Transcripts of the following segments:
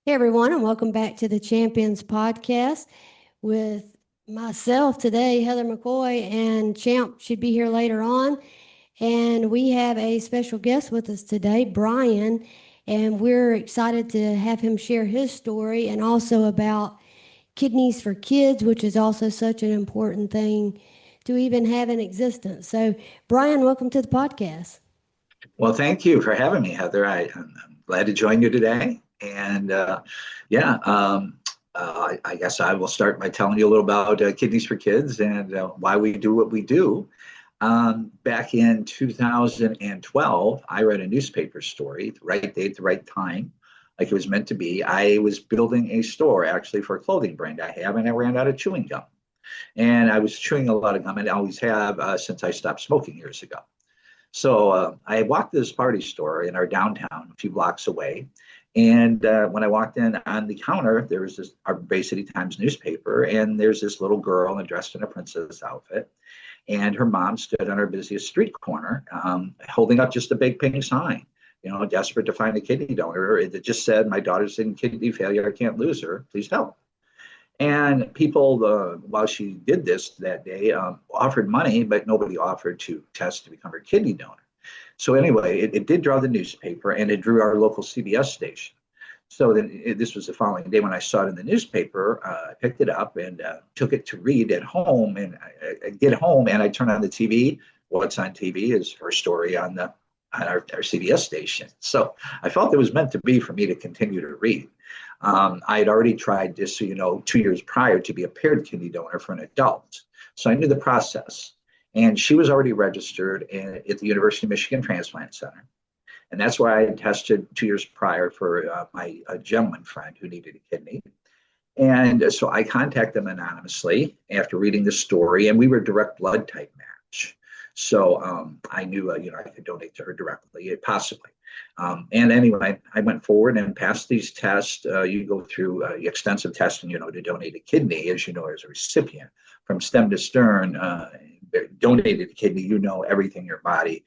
Hey everyone, and welcome back to the Champions Podcast with myself today, Heather McCoy, and Champ should be here later on. And we have a special guest with us today, Brian, and we're excited to have him share his story and also about kidneys for kids, which is also such an important thing to even have in existence. So, Brian, welcome to the podcast. Well, thank you for having me, Heather. I'm glad to join you today. And I guess I will start by telling you a little about Kidneys for Kids and why we do what we do. Back in 2012, I read a newspaper story, the right date, the right time, like it was meant to be. I was building a store actually for a clothing brand I have, and I ran out of chewing gum. And I was chewing a lot of gum, and I always have since I stopped smoking years ago. So I walked to this party store in our downtown, a few blocks away. And when I walked in on the counter, there was this our Bay City Times newspaper, and there's this little girl dressed in a princess outfit. And her mom stood on our busiest street corner, holding up just a big pink sign, desperate to find a kidney donor. It just said, "My daughter's in kidney failure. I can't lose her. Please help." And people, while she did this that day, offered money, but nobody offered to test to become her kidney donor. So anyway, it did draw the newspaper, and it drew our local CBS station. So then this was the following day when I saw it in the newspaper. I picked it up and took it to read at home. And I get home and I turn on the TV. What's on TV is her story on our CBS station. So I felt it was meant to be for me to continue to read. I had already tried this, 2 years prior to be a paired kidney donor for an adult. So I knew the process. And she was already registered at the University of Michigan Transplant Center. And that's where I had tested 2 years prior for my gentleman friend who needed a kidney. And so I contacted them anonymously after reading the story, and we were a direct blood type match. So I knew, I could donate to her directly, possibly. And anyway, I went forward and passed these tests. You go through extensive testing, to donate a kidney, as you know, as a recipient, from stem to stern. Donated kidney, everything in your body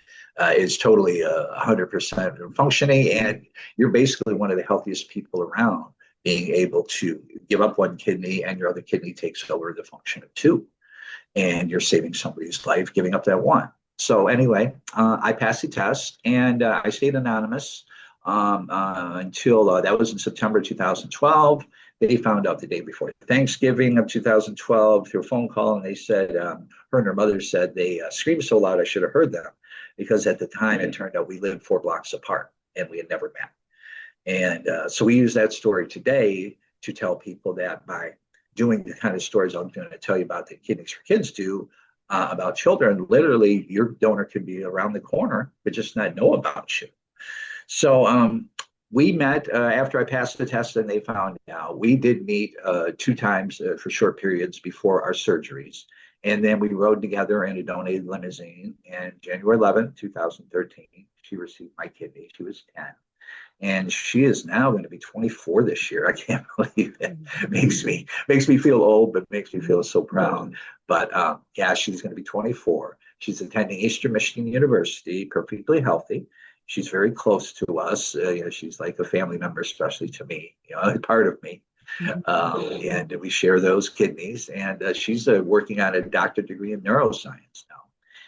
is totally 100% functioning, and you're basically one of the healthiest people around, being able to give up one kidney and your other kidney takes over the function of two, and you're saving somebody's life giving up that one. So anyway, I passed the test, and I stayed anonymous until that was in September 2012. They found out the day before Thanksgiving of 2012 through a phone call, and they said, her and her mother said they screamed so loud I should have heard them, because at the time it turned out we lived 4 blocks apart and we had never met. And so we use that story today to tell people that by doing the kind of stories I'm going to tell you about that Kidneys for Kids do about children, literally your donor could be around the corner but just not know about you. So we met after I passed the test, and they found out. We did meet 2 times for short periods before our surgeries. And then we rode together in a donated limousine. And January 11th, 2013, she received my kidney. She was 10. And she is now going to be 24 this year. I can't believe it. Makes me feel old, but makes me feel so proud. But yeah, she's going to be 24. She's attending Eastern Michigan University, perfectly healthy. She's very close to us. She's like a family member, especially to me, part of me. And we share those kidneys. And she's working on a doctorate degree in neuroscience now.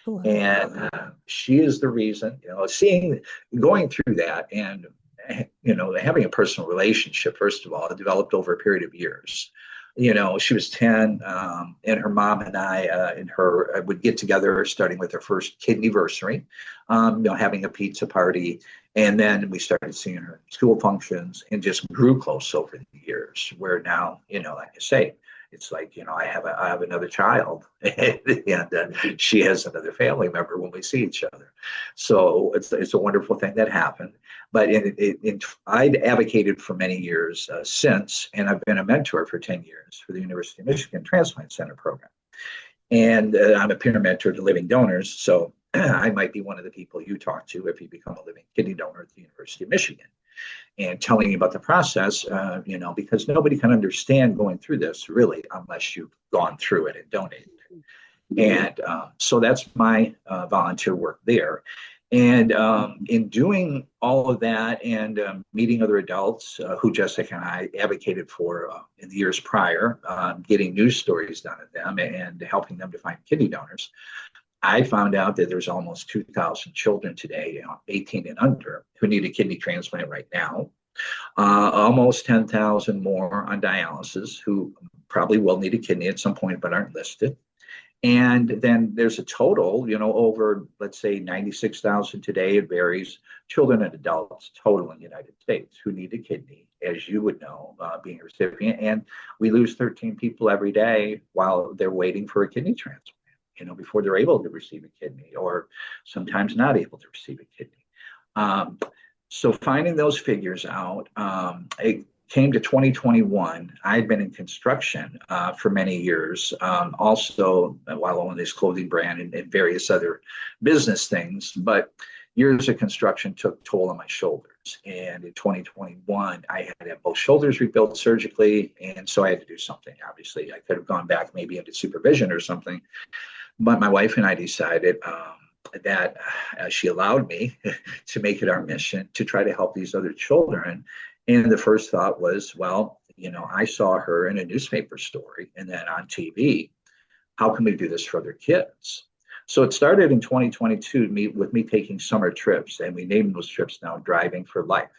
Wow. And she is the reason, going through that and, having a personal relationship, first of all, it developed over a period of years. She was 10, and her mom and I and her would get together starting with her first kidneyversary, having a pizza party. And then we started seeing her at school functions and just grew close over the years, where now, like I say, it's like, I have another child and she has another family member when we see each other. So it's a wonderful thing that happened. But I'd advocated for many years since, and I've been a mentor for 10 years for the University of Michigan Transplant Center program. And I'm a peer mentor to living donors. So I might be one of the people you talk to if you become a living kidney donor at the University of Michigan, and telling you about the process, because nobody can understand going through this really unless you've gone through it and donated. And so that's my volunteer work there. And in doing all of that and meeting other adults who Jessica and I advocated for in the years prior, getting news stories done of them and helping them to find kidney donors, I found out that there's almost 2,000 children today, 18 and under, who need a kidney transplant right now. Almost 10,000 more on dialysis who probably will need a kidney at some point but aren't listed. And then there's a total, over, let's say, 96,000 today. It varies, children and adults total in the United States who need a kidney, as you would know, being a recipient. And we lose 13 people every day while they're waiting for a kidney transplant, before they're able to receive a kidney, or sometimes not able to receive a kidney. So finding those figures out, it came to 2021. I'd been in construction for many years, also while owning this clothing brand and various other business things. But years of construction took toll on my shoulders. And in 2021, I had to have both shoulders rebuilt surgically. And so I had to do something. Obviously, I could have gone back maybe into supervision or something. But my wife and I decided that she allowed me to make it our mission to try to help these other children. And the first thought was, well, I saw her in a newspaper story and then on TV. How can we do this for other kids? So it started in 2022 with me taking summer trips, and we named those trips now Driving for Life.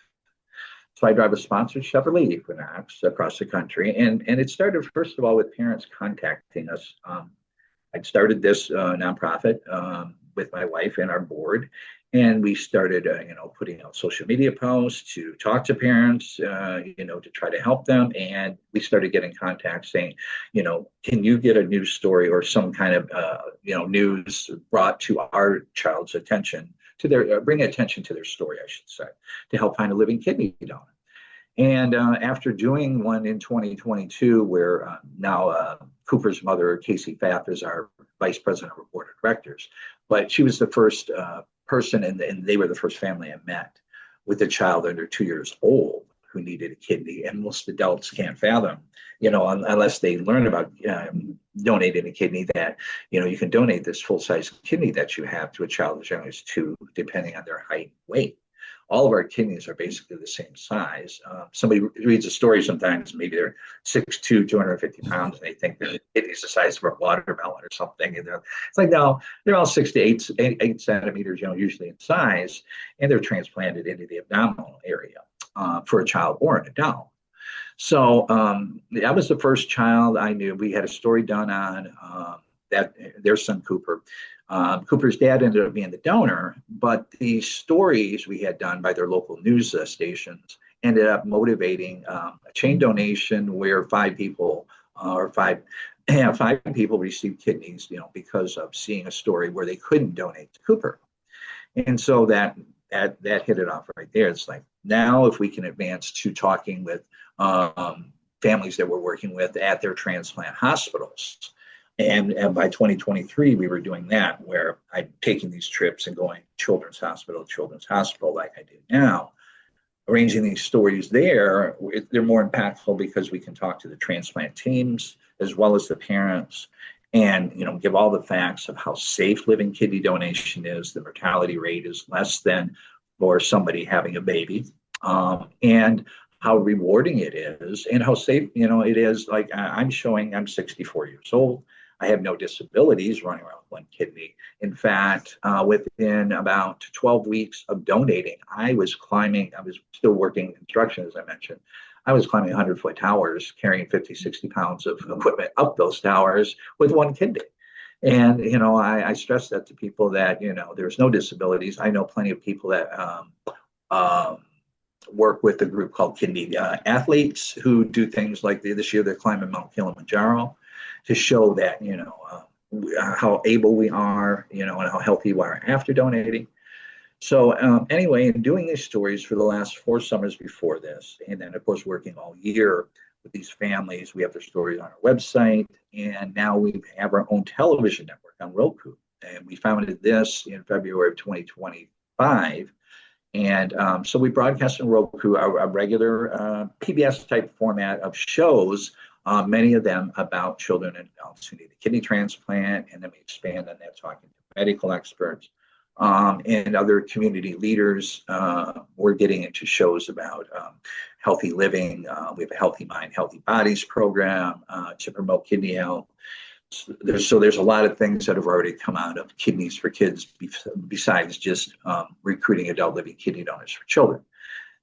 So I drive a sponsored Chevrolet Equinox across the country. And it started, first of all, with parents contacting us. I'd started this nonprofit with my wife and our board, and we started, putting out social media posts to talk to parents, to try to help them. And we started getting contacts saying, can you get a news story or some kind of, news brought to our child's attention, to their bring attention to their story, I should say, to help find a living kidney donor. And after doing one in 2022, where now Cooper's mother, Casey Pfaff, is our vice president of board of directors, but she was the first person, and they were the first family I met with a child under 2 years old who needed a kidney. And most adults can't fathom, unless they learn about donating a kidney, that, you can donate this full-size kidney that you have to a child as young as 2, depending on their height and weight. All of our kidneys are basically the same size. Somebody reads a story sometimes, maybe they're 6'2", 250 pounds, and they think their kidney's the size of a watermelon or something. And it's like, no, they're all 6 to 8 centimeters, usually in size, and they're transplanted into the abdominal area for a child or an adult. So that was the first child I knew. We had a story done on that, their son Cooper. Cooper's dad ended up being the donor, but the stories we had done by their local news stations ended up motivating a chain donation where 5 people received kidneys, because of seeing a story where they couldn't donate to Cooper. And so that hit it off right there. It's like, now if we can advance to talking with families that we're working with at their transplant hospitals. And by 2023, we were doing that, where I'm taking these trips and going children's hospital like I do now, arranging these stories there. They're more impactful because we can talk to the transplant teams as well as the parents, and give all the facts of how safe living kidney donation is. The mortality rate is less than for somebody having a baby, and how rewarding it is, and how safe it is. Like I'm 64 years old. I have no disabilities, running around with one kidney. In fact, within about 12 weeks of donating, I was still working in construction, as I mentioned. I was climbing 100-foot towers, carrying 50, 60 pounds of equipment up those towers with one kidney. And, I stress that to people that, there's no disabilities. I know plenty of people that work with a group called Kidney Athletes, who do things like this year they're climbing Mount Kilimanjaro, to show that, how able we are, and how healthy we are after donating. So anyway, in doing these stories for the last 4 summers before this, and then of course working all year with these families, we have their stories on our website, and now we have our own television network on Roku. And we founded this in February of 2025. And so we broadcast on Roku a regular PBS type format of shows, many of them about children and adults who need a kidney transplant. And then we expand on that, talking to medical experts, and other community leaders. We're getting into shows about healthy living. We have a Healthy Mind, Healthy Bodies program to promote kidney health. So there's a lot of things that have already come out of Kidneys for Kids besides just recruiting adult living kidney donors for children.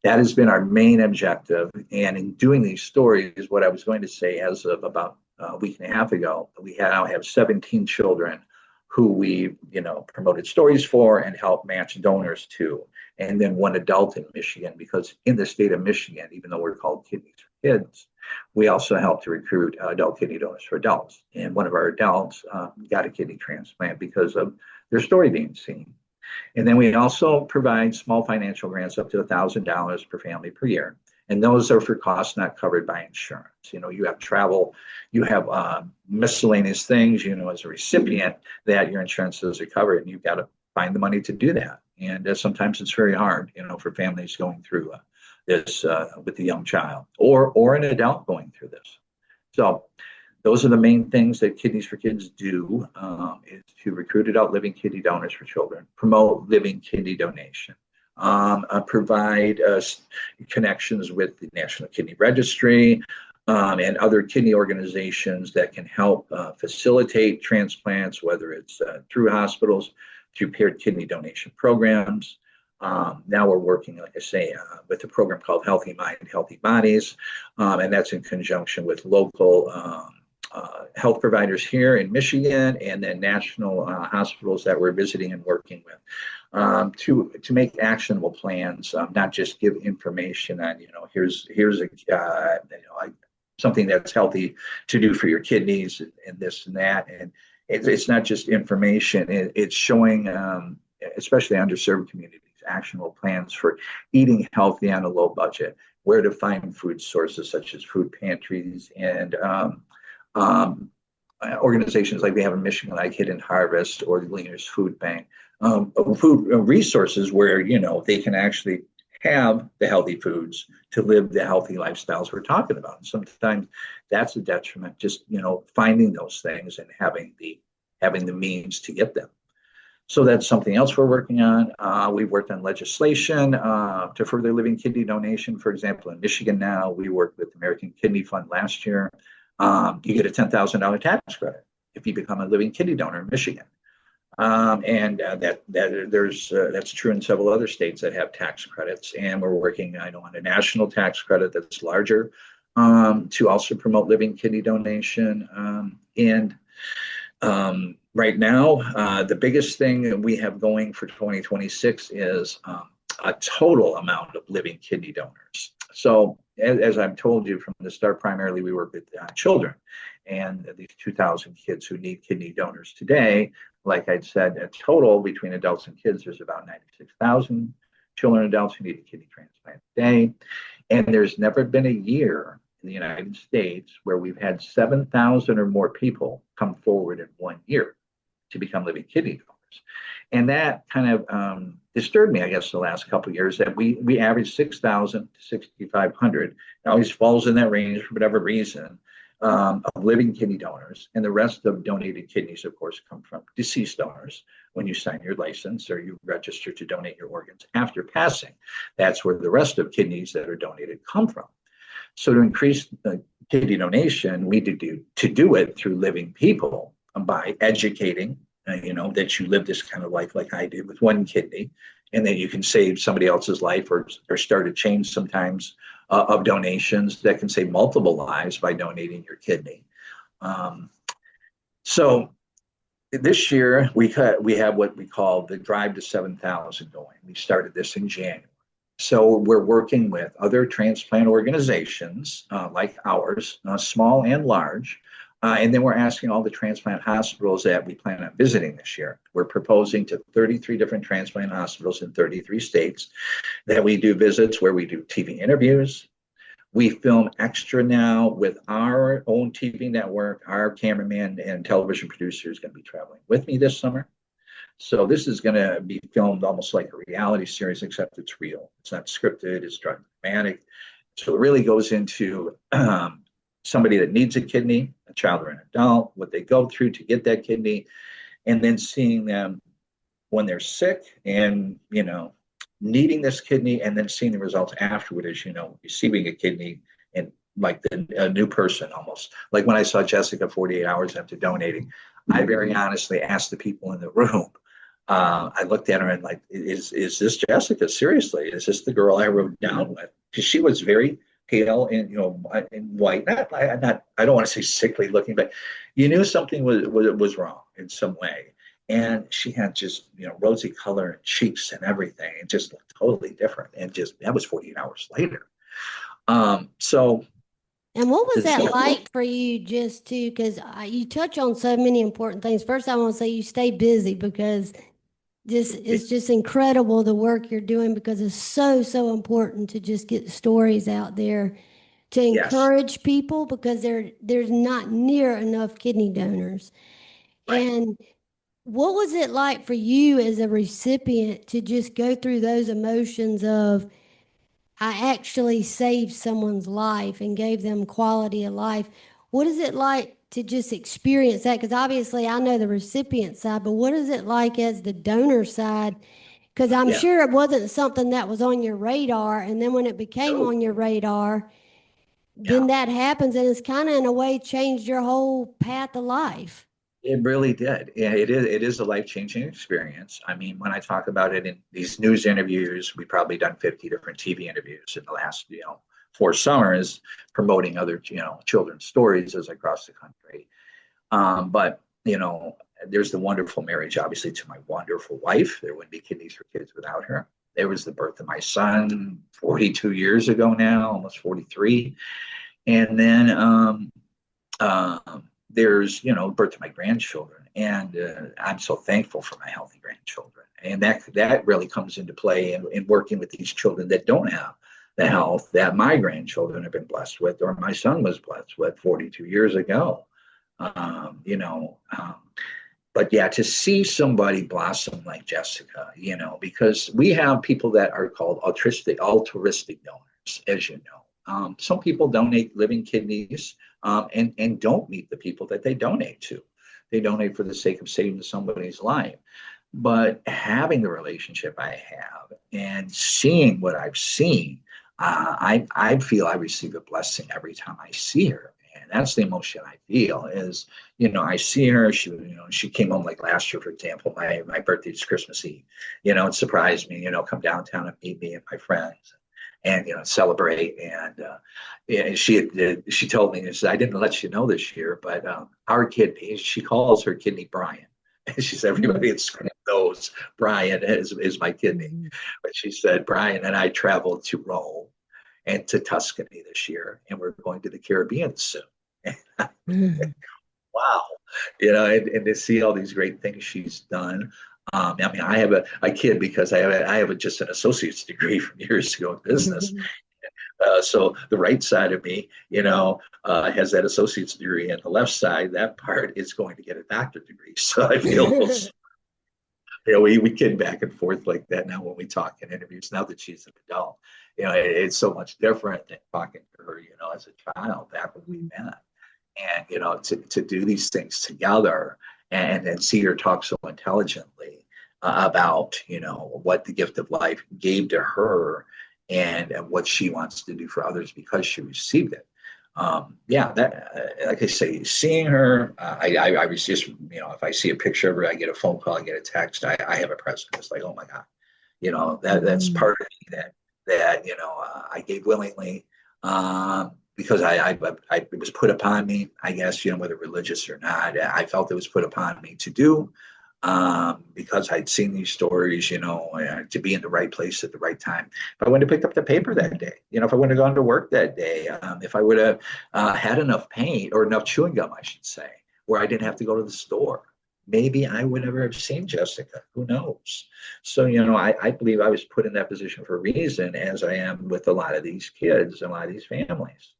That has been our main objective. And in doing these stories, what I was going to say, as of about a week and a half ago, we now have 17 children who we, promoted stories for and helped match donors to. And then one adult in Michigan, because in the state of Michigan, even though we're called Kidneys for Kids, we also help to recruit adult kidney donors for adults. And one of our adults got a kidney transplant because of their story being seen. And then we also provide small financial grants up to $1,000 per family per year. And those are for costs not covered by insurance. You have travel, you have miscellaneous things, as a recipient that your insurance doesn't cover, and you've got to find the money to do that. And sometimes it's very hard, for families going through this with a young child or an adult going through this. So those are the main things that Kidneys for Kids do, is to recruit adult living kidney donors for children, promote living kidney donation, provide connections with the National Kidney Registry and other kidney organizations that can help facilitate transplants, whether it's through hospitals, through paired kidney donation programs. Now we're working, like I say, with a program called Healthy Mind, Healthy Bodies, and that's in conjunction with local health providers here in Michigan, and then national hospitals that we're visiting and working with to make actionable plans, not just give information on, here's a something that's healthy to do for your kidneys and this and that. And it's not just information, it's showing, especially underserved communities, actionable plans for eating healthy on a low budget, where to find food sources such as food pantries and organizations like we have in Michigan, like Hidden Harvest or the Gleaners Food Bank, food resources where, they can actually have the healthy foods to live the healthy lifestyles we're talking about. And sometimes that's a detriment, just, finding those things and having the means to get them. So that's something else we're working on. We've worked on legislation to further living kidney donation. For example, in Michigan now, we worked with the American Kidney Fund last year. You get a $10,000 tax credit if you become a living kidney donor in Michigan. That's true in several other states that have tax credits. And we're working, I know, on a national tax credit that's larger to also promote living kidney donation. Right now, the biggest thing that we have going for 2026 is a total amount of living kidney donors. So as I've told you from the start, primarily we work with children, and these 2,000 kids who need kidney donors today. Like I'd said, a total between adults and kids, there's about 96,000 children and adults who need a kidney transplant today. And there's never been a year in the United States where we've had 7,000 or more people come forward in 1 year to become living kidney donors. And that kind of disturbed me, I guess, the last couple of years, that we average 6,000 to 6,500. It always falls in that range for whatever reason, of living kidney donors. And the rest of donated kidneys, of course, come from deceased donors. When you sign your license or you register to donate your organs after passing, that's where the rest of kidneys that are donated come from. So to increase kidney donation, we do it through living people by educating, that you live this kind of life like I did with one kidney, and that you can save somebody else's life or start a chain sometimes of donations that can save multiple lives by donating your kidney. So this year we have what we call the Drive to 7,000 going. We started this in January. So we're working with other transplant organizations like ours, small and large. And then we're asking all the transplant hospitals that we plan on visiting this year. We're proposing to 33 different transplant hospitals in 33 states that we do visits where we do TV interviews. We film extra now with our own TV network. Our cameraman and television producer is going to be traveling with me this summer. So this is going to be filmed almost like a reality series, except it's real. It's not scripted, it's dramatic. So it really goes into somebody that needs a kidney, a child or an adult, what they go through to get that kidney, and then seeing them when they're sick and, needing this kidney and then seeing the results afterward as, receiving a kidney and like a new person almost. Like when I saw Jessica 48 hours after donating, I very honestly asked the people in the room. I looked at her and like, is this Jessica? Seriously, is this the girl I rode down with? Because she was very pale and and white. I don't want to say sickly looking, but you knew something was wrong in some way. And she had just rosy color and cheeks and everything. It just looked totally different. And just that was 48 hours later. So And what was that so like for you just to, because you touch on so many important things. First, I want to say you stay busy because just it's just incredible the work you're doing because it's so, so important to just get stories out there to yes, encourage people because there's not near enough kidney donors. right. And what was it like for you as a recipient to just go through those emotions of, I actually saved someone's life and gave them quality of life? What is it like to just experience that? Because obviously I know the recipient side, but what is it like as the donor side? Because I'm Yeah. sure it wasn't something that was on your radar. And then when it became No. on your radar, then Yeah. that happens and it's kind of in a way changed your whole path of life. It really did. Yeah, it is a life-changing experience. I mean, when I talk about it in these news interviews, we've probably done 50 different TV interviews in the last, 4 summers promoting other, children's stories as I cross the country. But, there's the wonderful marriage, obviously, to my wonderful wife. There wouldn't be Kidneys for Kids without her. There was the birth of my son 42 years ago now, almost 43. And then there's birth to my grandchildren, and I'm so thankful for my healthy grandchildren, and that really comes into play in working with these children that don't have the health that my grandchildren have been blessed with, or my son was blessed with 42 years ago. um, you know um, but yeah, to see somebody blossom like Jessica, because we have people that are called altruistic donors, as you know. Some people donate living kidneys, and don't meet the people that they donate to. They donate for the sake of saving somebody's life. But having the relationship I have and seeing what I've seen, I feel I receive a blessing every time I see her. And that's the emotion I feel is, I see her, she came home like last year, for example, my birthday is Christmas Eve, it surprised me, come downtown and meet me and my friends and, celebrate. And yeah, she told me, she said, I didn't let you know this year, but our kidney, she calls her kidney Brian. And she said, everybody at school knows Brian is my kidney. Mhm. But she said, Brian and I traveled to Rome and to Tuscany this year, and we're going to the Caribbean soon. Mhm. Wow. And to see all these great things she's done. I mean, I have a kid because I have just an associate's degree from years ago in business. So the right side of me, has that associate's degree, and the left side, that part is going to get a doctorate degree. So I feel, we kid back and forth like that now when we talk in interviews. Now that she's an adult, it's so much different than talking to her, as a child back when we met. And to do these things together and see her talk so intelligently about what the gift of life gave to her and what she wants to do for others because she received it. Yeah, that like I say, seeing her, I was just, if I see a picture of her, I get a phone call, I get a text, I have a present. It's like, oh my God, that's Mhm. part of me that I gave willingly, because it was put upon me, I guess, whether religious or not. I felt it was put upon me to do, because I'd seen these stories, to be in the right place at the right time. If I wouldn't have picked up the paper that day, if I wouldn't have gone to work that day, if I would have had enough paint or enough chewing gum, I should say, where I didn't have to go to the store, maybe I would never have seen Jessica. Who knows? So, I believe I was put in that position for a reason, as I am with a lot of these kids and a lot of these families.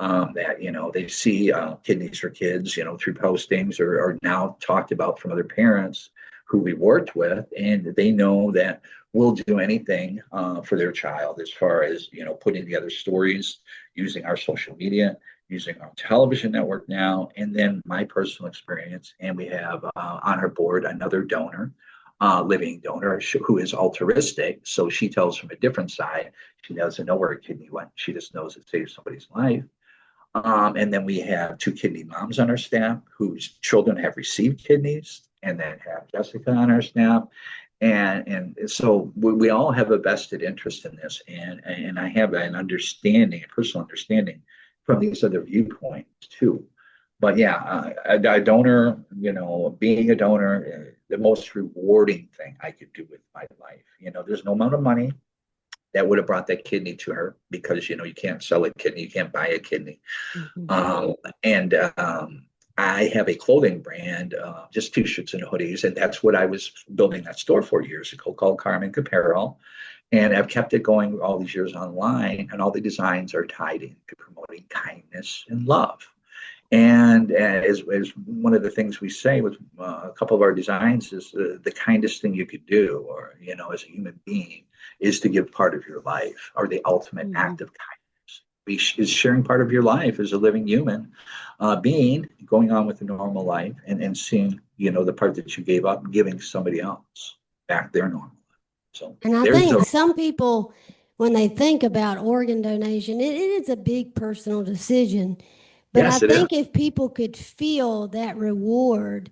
That they see Kidneys for Kids, through postings or now talked about from other parents who we worked with, and they know that we'll do anything for their child, as far as putting together stories, using our social media, using our television network now, and then my personal experience. And we have on our board another donor, living donor who is altruistic. So she tells from a different side. She doesn't know where a kidney went. She just knows it saved somebody's life. And then we have two kidney moms on our staff whose children have received kidneys, and then have Jessica on our staff. And so we all have a vested interest in this, and I have an understanding, a personal understanding from these other viewpoints too. But yeah, a donor, being a donor, the most rewarding thing I could do with my life. There's no amount of money that would have brought that kidney to her, because you can't sell a kidney, you can't buy a kidney. Mhm. And I have a clothing brand, just t-shirts and hoodies, and that's what I was building that store for years ago, called Carmen Apparel. And I've kept it going all these years online, and all the designs are tied into promoting kindness and love. And as one of the things we say with a couple of our designs is the kindest thing you could do, or as a human being, is to give part of your life, or the ultimate Mhm. act of kindness is sharing part of your life as a living human being, going on with a normal life, and seeing the part that you gave up, giving somebody else back their normal life. So And I there's think a some people, when they think about organ donation, it is a big personal decision. But I yes, it is. think if people could feel that reward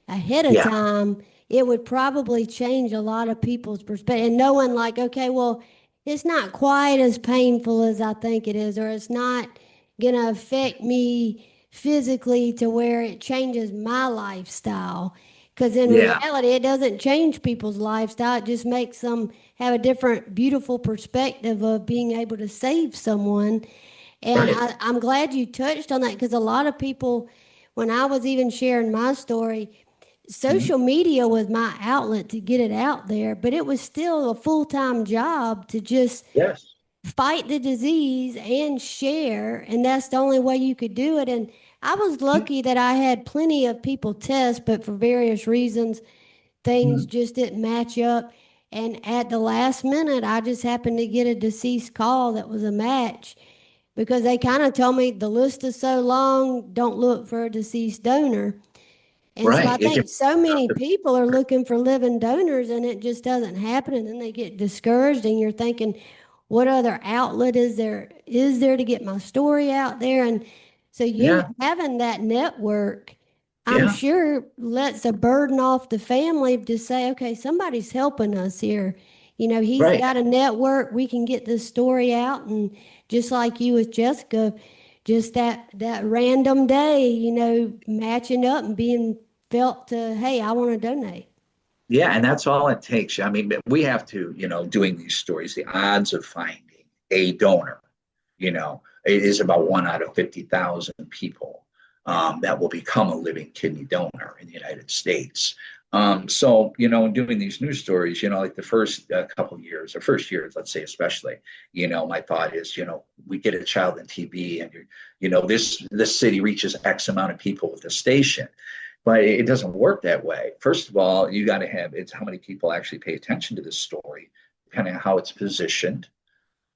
ahead of Yeah, time, it would probably change a lot of people's perspective. And knowing, like, okay, well, it's not quite as painful as I think it is, or it's not going to affect me physically to where it changes my lifestyle. Because in yeah, reality, it doesn't change people's lifestyle. It just makes them have a different, beautiful perspective of being able to save someone. And right. I'm glad you touched on that, because a lot of people, when I was even sharing my story, Mhm. social media was my outlet to get it out there, but it was still a full time job to just Yes. fight the disease and share. And that's the only way you could do it. And I was lucky that I had plenty of people test, but for various reasons, things Mhm. just didn't match up. And at the last minute, I just happened to get a deceased call that was a match, because they kind of told me the list is so long, don't look for a deceased donor. And so I Right. It can. think so many people are looking for living donors, and it just doesn't happen. And then they get discouraged, and you're thinking, what other outlet is there to get my story out there? And so you Yeah. having that network, I'm Yeah. sure lets a burden off the family to say, okay, somebody's helping us here. He's Right. got a network. We can get this story out. And just like you with Jessica, just that random day, matching up and being felt to, hey, I want to donate. Yeah, and that's all it takes. I mean, we have to, doing these stories, the odds of finding a donor, it is about 1 out of 50,000 people that will become a living kidney donor in the United States. So, doing these news stories, like the first couple of years, or first years, let's say, especially, my thought is, we get a child in TB, and this city reaches X amount of people with the station. But it doesn't work that way. First of all, you got to have it's how many people actually pay attention to this story, kind of how it's positioned,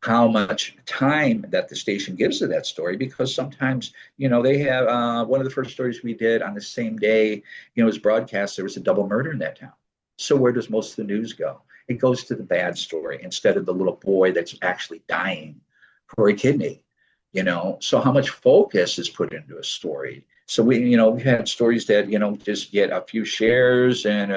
how much time that the station gives to that story. Because sometimes, they have one of the first stories we did on the same day, was broadcast. There was a double murder in that town. So where does most of the news go? It goes to the bad story instead of the little boy that's actually dying for a kidney. So how much focus is put into a story? So we've had stories that just get a few shares, and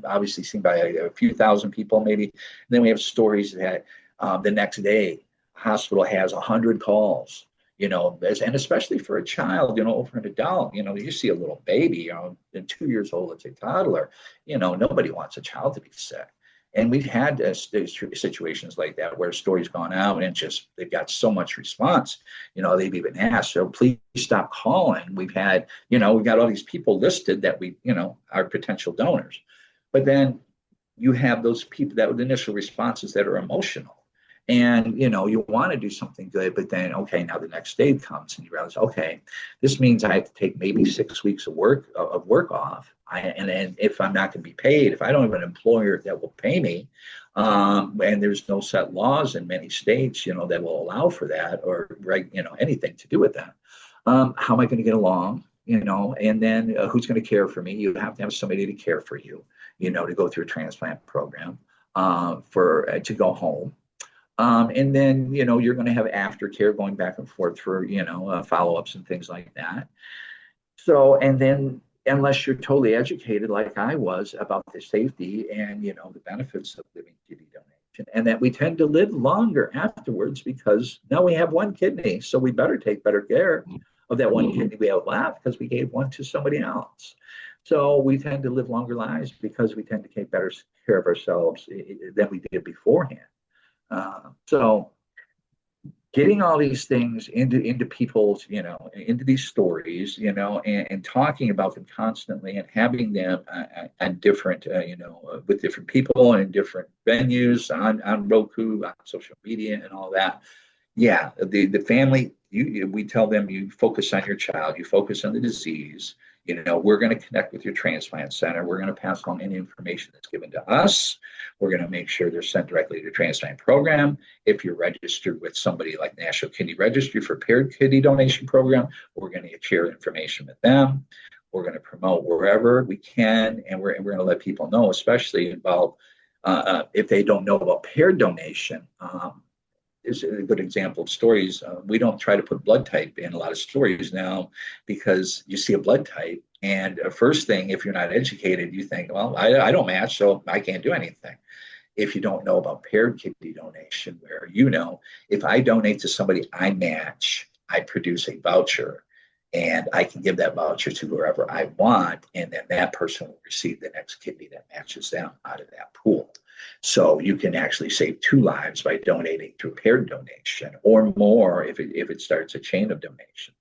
obviously seen by a few thousand people maybe. And then we have stories that the next day hospital has 100 calls. And especially for a child, over an adult, you see a little baby, and 2 years old, it's a toddler. Nobody wants a child to be sick. And we've had situations like that where stories gone out, and just they've got so much response. They've even asked, so please stop calling. We've got all these people listed that are potential donors. But then you have those people that with initial responses that are emotional. And you want to do something good, but then okay, now the next day comes and you realize, okay, this means I have to take maybe 6 weeks of work off. And if I'm not going to be paid, if I don't have an employer that will pay me, and there's no set laws in many states, that will allow for that, or anything to do with that. How am I going to get along? And then who's going to care for me? You have to have somebody to care for you. to go through a transplant program for to go home. And then, you're going to have aftercare going back and forth for, follow-ups and things like that. So, and then unless you're totally educated like I was about the safety and, the benefits of living kidney donation, and that we tend to live longer afterwards because now we have one kidney. So we better take better care of that one kidney we have left because we gave one to somebody else. So we tend to live longer lives because we tend to take better care of ourselves than we did beforehand. So getting all these things into people's, into these stories, and talking about them constantly and having them on different, with different people and different venues on Roku, on social media and all that. Yeah, the family, we tell them, you focus on your child, you focus on the disease. We're going to connect with your transplant center. We're going to pass along any information that's given to us. We're going to make sure they're sent directly to the transplant program. If you're registered with somebody like National Kidney Registry for paired kidney donation program, we're going to share information with them. We're going to promote wherever we can, and we're going to let people know, especially involved if they don't know about paired donation. Is a good example of stories. We don't try to put blood type in a lot of stories now because you see a blood type, and first thing, if you're not educated, you think, well, I don't match, so I can't do anything. If you don't know about paired kidney donation, where if I donate to somebody I match, I produce a voucher, and I can give that voucher to whoever I want, and then that person will receive the next kidney that matches them out of that pool. So you can actually save 2 lives by donating through paired donation, or more if it starts a chain of donations.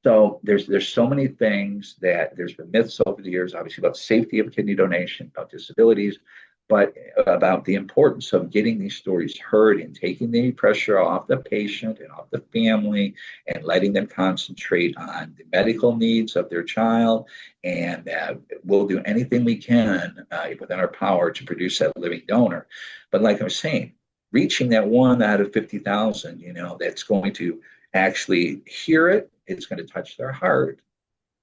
So there's so many things that there's been myths over the years, obviously, about the safety of kidney donation, about disabilities, but about the importance of getting these stories heard and taking the pressure off the patient and off the family and letting them concentrate on the medical needs of their child. And we'll do anything we can within our power to produce that living donor. But like I was saying, reaching that 1 out of 50,000, that's going to actually hear it, it's going to touch their heart,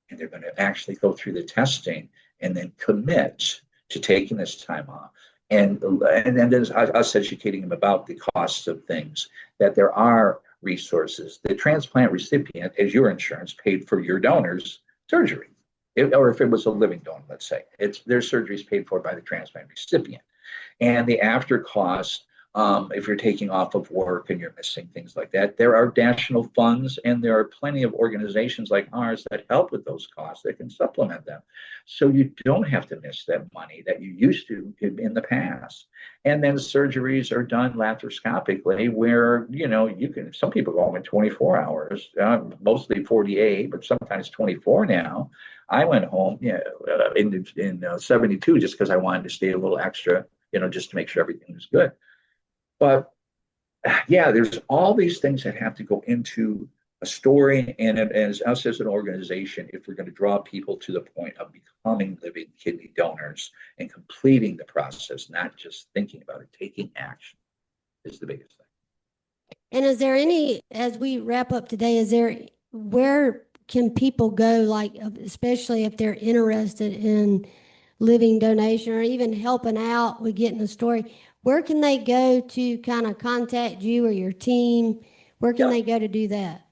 and they're going to actually go through the testing and then commit to taking this time off. And then there's us educating them about the costs of things, that there are resources. The transplant recipient, as your insurance, paid for your donor's surgery. Or if it was a living donor, let's say, their surgery is paid for by the transplant recipient. And the after cost, if you're taking off of work and you're missing things like that, there are national funds, and there are plenty of organizations like ours that help with those costs that can supplement them. So you don't have to miss that money that you used to in the past. And then surgeries are done laparoscopically, where, some people go home in 24 hours, mostly 48, but sometimes 24 now. I went home in 72 just because I wanted to stay a little extra, just to make sure everything was good. But yeah, there's all these things that have to go into a story, and as us as an organization, if we're going to draw people to the point of becoming living kidney donors and completing the process, not just thinking about it, taking action is the biggest thing. And is there any, as we wrap up today, where can people go, like, especially if they're interested in living donation or even helping out with getting a story, where can they go to kind of contact you or your team? Where can they go to do that?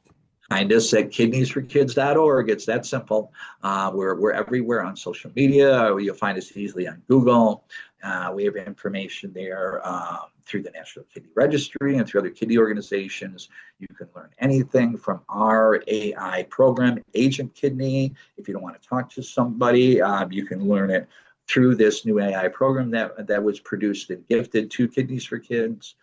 Find us at kidneysforkids.org. It's that simple. We're everywhere on social media. You'll find us easily on Google. We have information there through the National Kidney Registry and through other kidney organizations. You can learn anything from our AI program, Agent Kidney. If you don't want to talk to somebody, you can learn it through this new AI program that was produced and gifted to Kidneys for Kids.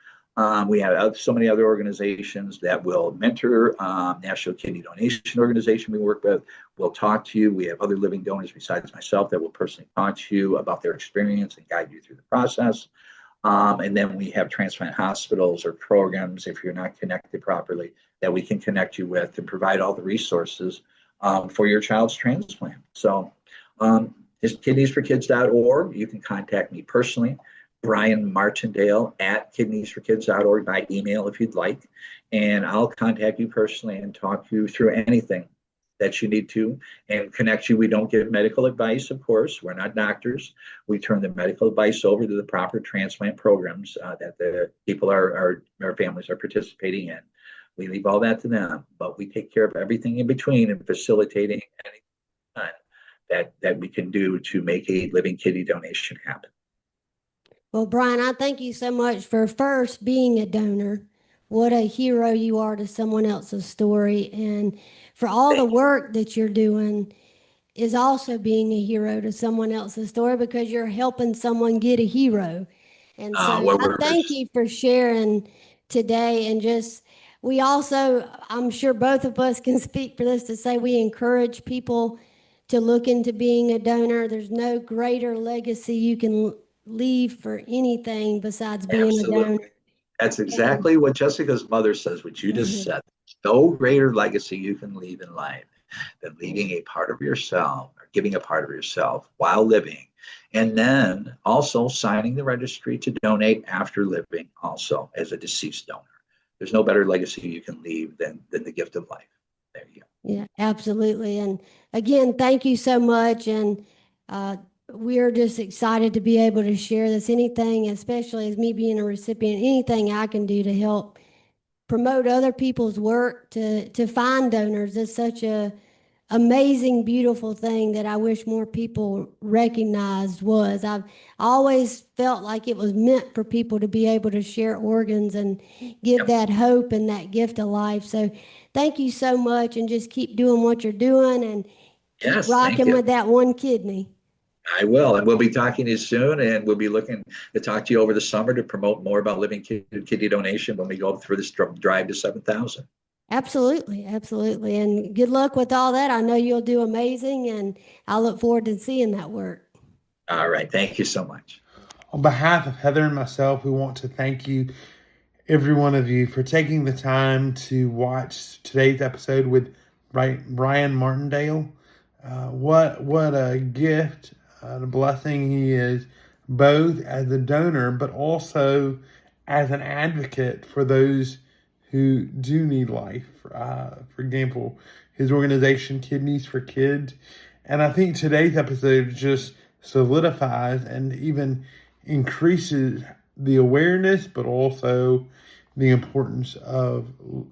We have so many other organizations that will mentor. National Kidney Donation Organization we work with will talk to you. We have other living donors besides myself that will personally talk to you about their experience and guide you through the process. And then we have transplant hospitals or programs, if you're not connected properly, that we can connect you with and provide all the resources for your child's transplant. So it's kidneysforkids.org. You can contact me personally, Brian Martindale at kidneysforkids.org by email if you'd like. And I'll contact you personally and talk you through anything that you need to and connect you. We don't give medical advice, of course. We're not doctors. We turn the medical advice over to the proper transplant programs that the people our families are participating in. We leave all that to them, but we take care of everything in between and facilitating anything that we can do to make a living kidney donation happen. Well, Brian, I thank you so much for first being a donor. What a hero you are to someone else's story, and for all the work that you're doing is also being a hero to someone else's story because you're helping someone get a hero. And so Well, I thank you for sharing today. And just, we also, I'm sure both of us can speak for this to say we encourage people to look into being a donor. There's no greater legacy you can leave for anything besides being a donor. absolutely. That's exactly what Jessica's mother says, what you just said. No greater legacy you can leave in life than leaving a part of yourself or giving a part of yourself while living. And then also signing the registry to donate after living, also as a deceased donor. There's no better legacy you can leave than the gift of life. There you go. Yeah, absolutely. And again, thank you so much. And we're just excited to be able to share this. Anything, especially as me being a recipient, anything I can do to help promote other people's work to find donors is such a amazing, beautiful thing that I wish more people recognized was. I've always felt like it was meant for people to be able to share organs and give Yep. that hope and that gift of life. So thank you so much, and just keep doing what you're doing and keep Yes, thank rocking you. with that one kidney. I will. And we'll be talking to you soon. And we'll be looking to talk to you over the summer to promote more about living kidney donation when we go through this drive to 7,000. Absolutely, absolutely. And good luck with all that. I know you'll do amazing, and I look forward to seeing that work. All right. Thank you so much. On behalf of Heather and myself, we want to thank you, every one of you, for taking the time to watch today's episode with Brian Martindale. What a gift, a blessing he is, both as a donor, but also as an advocate for those who do need life. For example, his organization, Kidneys for Kids. And I think today's episode just solidifies and even increases the awareness, but also the importance of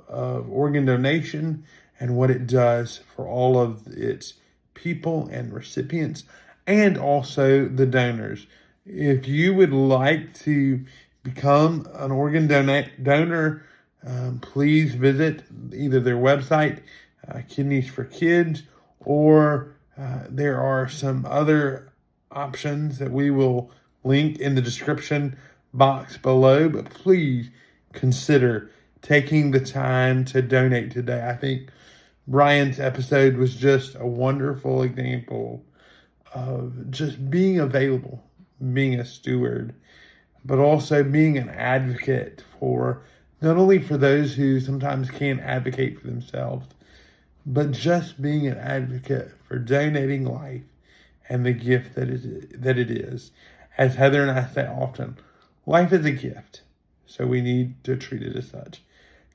organ donation and what it does for all of its people and recipients, and also the donors. If you would like to become an organ donor, please visit either their website, Kidneys for Kids, or there are some other options that we will link in the description box below. But please consider taking the time to donate today. I think Brian's episode was just a wonderful example of just being available, being a steward, but also being an advocate for not only for those who sometimes can't advocate for themselves, but just being an advocate for donating life and the gift that it is. As Heather and I say often, life is a gift, so we need to treat it as such.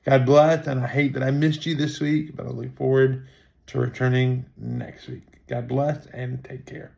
God bless, and I hate that I missed you this week, but I look forward to returning next week. God bless, and take care.